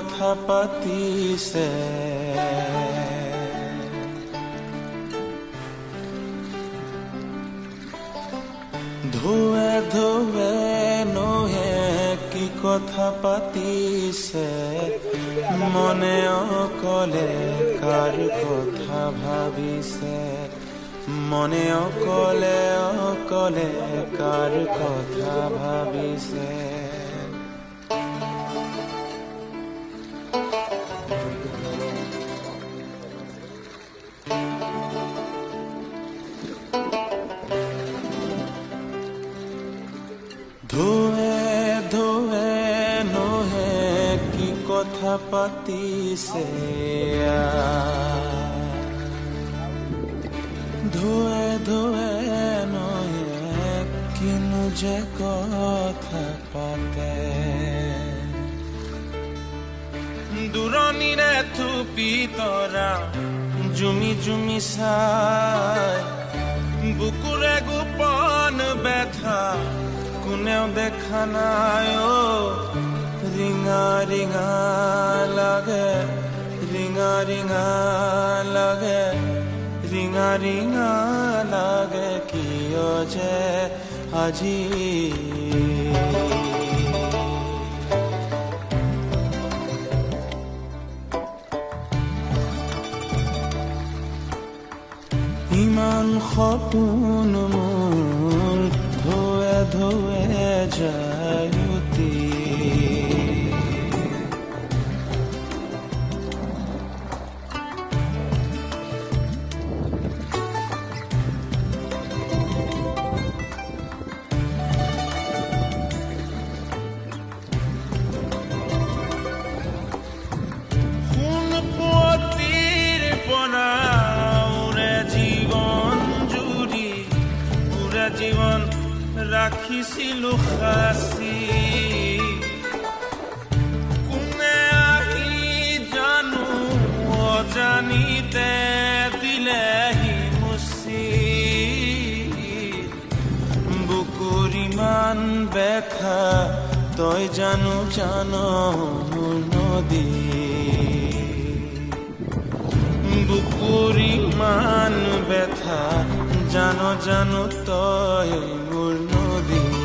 কথা পাতিছে ধুৱে ধুৱে নহে কি কথা পাতিছে মনে অকলে কাৰ কথা ভাবিছে মনে অকলে অকলে কাৰ কথা ভাবিছে ধুৱে ধুৱে নহে কি কথা পাতিছে ধুৱে ধুৱে নহে কিনো যে কথা পাতে দূৰণিৰে থুপি তৰা জুমি জুমি চাই বুকুৰে গোপন বেথা কোনেও দেখা নাই ৰিঙা ৰিঙা লাগে ৰিঙা ৰিঙা লাগে ৰিঙা ৰিঙা লাগে কিয় যে আজি ইমান সপোন মোৰ ধুৱে ধুৱে যায়ুতি সোণ পুৱতিৰ পৰা জীবন ৰাখিছিলো সাঁচি কোনে আহি জানো অজানিতে দিলেহি মুচি বুকুৰ ইমান বেথা তই জানো জানো মোৰ নদী বুকুৰ ইমান বেথা জানো জানো তই মোৰ নদী